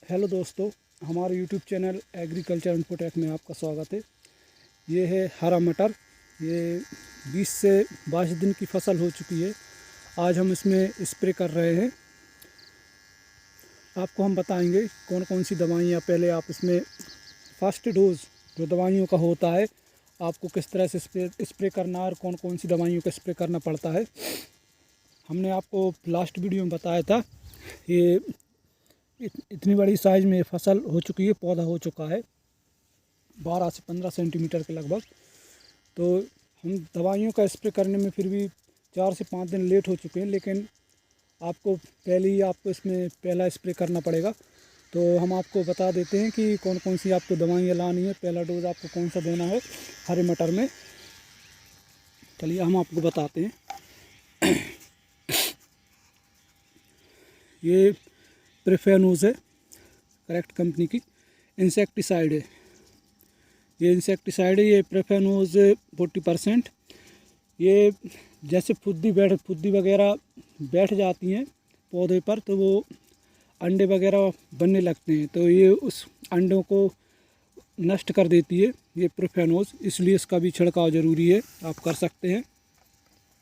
Hello दोस्तों, हमारे YouTube channel agriculture infotech में आपका स्वागत है। ये है हरा मटर। ये 20 से 22 दिन की फसल हो चुकी है। आज हम इसमें स्प्रे कर रहे हैं। आपको हम बताएंगे कौन कौन सी दवाइयाँ पहले आप इसमें फर्स्ट डोज जो दवाइयों का होता है आपको किस तरह से स्प्रे करना है और कौन कौन सी दवाइयों का स्प्रे करना पड़ता है। हमने आपको लास्ट वीडियो में बताया था। ये इतनी बड़ी साइज़ में फसल हो चुकी है, पौधा हो चुका है 12 से 15 सेंटीमीटर के लगभग। तो हम दवाइयों का स्प्रे करने में फिर भी 4 से 5 दिन लेट हो चुके हैं, लेकिन आपको पहले ही आपको इसमें पहला स्प्रे करना पड़ेगा। तो हम आपको बता देते हैं कि कौन कौन सी आपको दवाइयाँ लानी है, पहला डोज़ आपको कौन सा देना है हरे मटर में। चलिए हम आपको बताते हैं। ये प्रेफेनोज है, करेक्ट कंपनी की इंसेक्टिसाइड है। ये इंसेक्टिसाइड है, ये प्रेफेनोज 40%। ये जैसे फुद्दी वगैरह बैठ जाती हैं पौधे पर तो वो अंडे वगैरह बनने लगते हैं, तो ये उस अंडों को नष्ट कर देती है ये प्रेफेनोज। इसलिए इसका भी छिड़काव ज़रूरी है, आप कर सकते हैं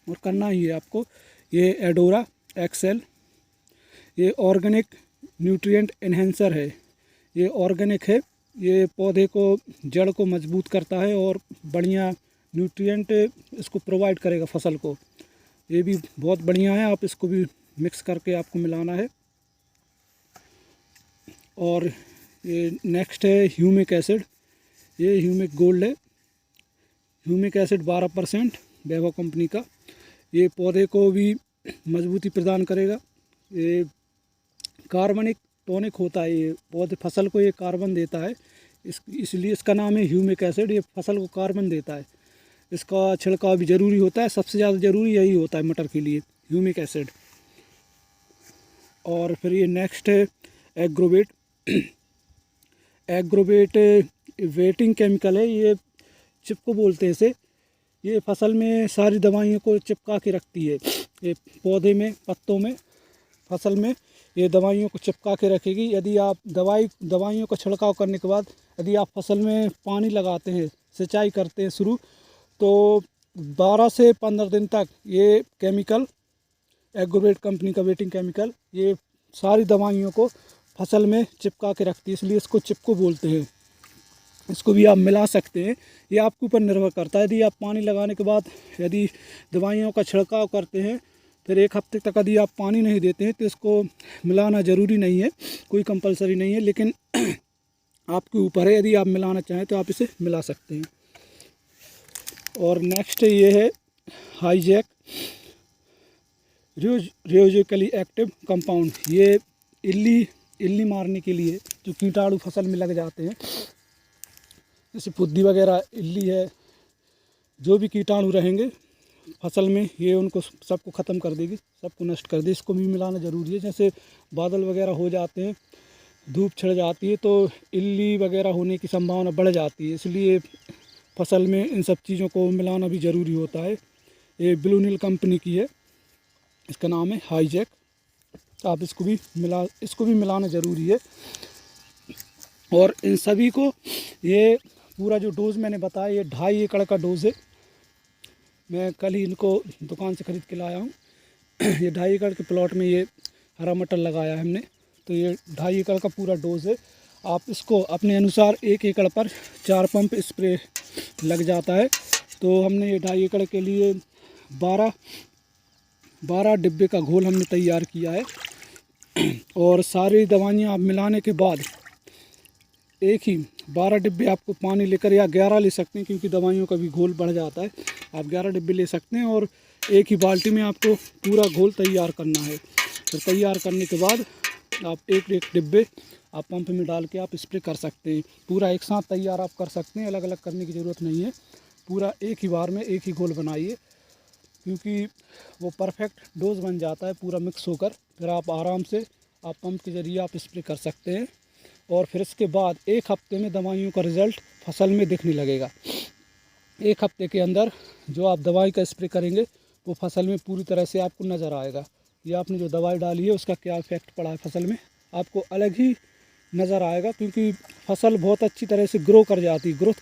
और करना ही है आपको। ये एडोरा एक्सेल, ये ऑर्गेनिक न्यूट्रिएंट एनहेंसर है। ये ऑर्गेनिक है, ये पौधे को जड़ को मजबूत करता है और बढ़िया न्यूट्रिएंट इसको प्रोवाइड करेगा फसल को। ये भी बहुत बढ़िया है, आप इसको भी मिक्स करके आपको मिलाना है। और ये नेक्स्ट है ह्यूमिक एसिड। ये ह्यूमिक गोल्ड है, ह्यूमिक एसिड 12% वैभव कंपनी का। ये पौधे को भी मजबूती प्रदान करेगा। ये कार्बनिक टॉनिक होता है, ये पौधे फसल को ये कार्बन देता है, इसलिए इसका नाम है ह्यूमिक एसिड। ये फसल को कार्बन देता है, इसका छिड़काव भी ज़रूरी होता है। सबसे ज़्यादा ज़रूरी यही होता है मटर के लिए, ह्यूमिक एसिड। और फिर ये नेक्स्ट है एग्रोवेट। एग्रोवेट वेटिंग केमिकल है, ये चिपको बोलते हैं इसे। ये फसल में सारी दवाइयों को चिपका के रखती है। ये पौधे में, पत्तों में, फसल में ये दवाइयों को चिपका के रखेगी। यदि आप दवाइयों का छिड़काव करने के बाद यदि आप फसल में पानी लगाते हैं, सिंचाई करते हैं शुरू, तो 12 से 15 दिन तक ये केमिकल, एग्रोवेट कंपनी का वेटिंग केमिकल, ये सारी दवाइयों को फसल में चिपका के रखती है, इसलिए इसको चिपको बोलते हैं। इसको भी आप मिला सकते हैं, ये आपके ऊपर निर्भर करता है। यदि आप पानी लगाने के बाद यदि दवाइयों का छिड़काव करते हैं, फिर 1 हफ्ते तक यदि आप पानी नहीं देते हैं तो इसको मिलाना ज़रूरी नहीं है, कोई कंपलसरी नहीं है, लेकिन आपके ऊपर है। यदि आप मिलाना चाहें तो आप इसे मिला सकते हैं। और नेक्स्ट ये है हाईजैक रियोजिकली एक्टिव कंपाउंड। ये इल्ली मारने के लिए जो कीटाणु फसल में लग जाते हैं, जैसे फुद्दी वगैरह, इल्ली है, जो भी कीटाणु रहेंगे फसल में, ये उनको सबको ख़त्म कर देगी, सबको नष्ट कर देगी। इसको भी मिलाना ज़रूरी है। जैसे बादल वगैरह हो जाते हैं, धूप छिड़ जाती है, तो इल्ली वगैरह होने की संभावना बढ़ जाती है, इसलिए फसल में इन सब चीज़ों को मिलाना भी ज़रूरी होता है। ये ब्लू नील कंपनी की है, इसका नाम है हाईजैक। आप इसको भी मिलाना ज़रूरी है। और इन सभी को, ये पूरा जो डोज़ मैंने बताया, ये 2.5 एकड़ का डोज़ है। मैं कल ही इनको दुकान से ख़रीद के लाया हूँ। ये 2.5 एकड़ के प्लॉट में ये हरा मटर लगाया है हमने, तो ये 2.5 एकड़ का पूरा डोज़ है। आप इसको अपने अनुसार 1 एकड़ पर 4 पंप स्प्रे लग जाता है। तो हमने ये 2.5 एकड़ के लिए 12 डिब्बे का घोल हमने तैयार किया है। और सारी दवाइयाँ आप मिलाने के बाद एक ही 12 डिब्बे आपको पानी लेकर, या 11 ले सकते हैं क्योंकि दवाइयों का भी घोल बढ़ जाता है, आप 11 डिब्बे ले सकते हैं। और एक ही बाल्टी में आपको पूरा घोल तैयार करना है। फिर तैयार करने के बाद आप एक डिब्बे आप पंप में डाल के आप स्प्रे कर सकते हैं। पूरा एक साथ तैयार आप कर सकते हैं, अलग अलग करने की ज़रूरत नहीं है। पूरा एक ही बार में एक ही घोल बनाइए, क्योंकि वो परफेक्ट डोज बन जाता है पूरा मिक्स होकर। फिर आप आराम से आप पंप के ज़रिए आप स्प्रे कर सकते हैं। और फिर इसके बाद 1 हफ्ते में दवाइयों का रिज़ल्ट फसल में दिखने लगेगा। 1 हफ्ते के अंदर जो आप दवाई का स्प्रे करेंगे वो फसल में पूरी तरह से आपको नज़र आएगा। ये आपने जो दवाई डाली है उसका क्या इफ़ेक्ट पड़ा है फसल में, आपको अलग ही नज़र आएगा, क्योंकि फसल बहुत अच्छी तरह से ग्रोथ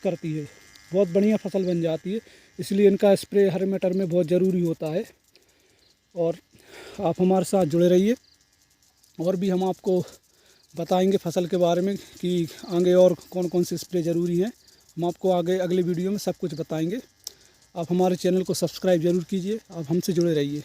करती है, बहुत बढ़िया फसल बन जाती है। इसलिए इनका स्प्रे हर मटर में बहुत ज़रूरी होता है। और आप हमारे साथ जुड़े रहिए, और भी हम आपको बताएंगे फसल के बारे में कि आगे और कौन कौन से स्प्रे ज़रूरी हैं। हम आपको आगे अगले वीडियो में सब कुछ बताएंगे। आप हमारे चैनल को सब्सक्राइब ज़रूर कीजिए, आप हमसे जुड़े रहिए।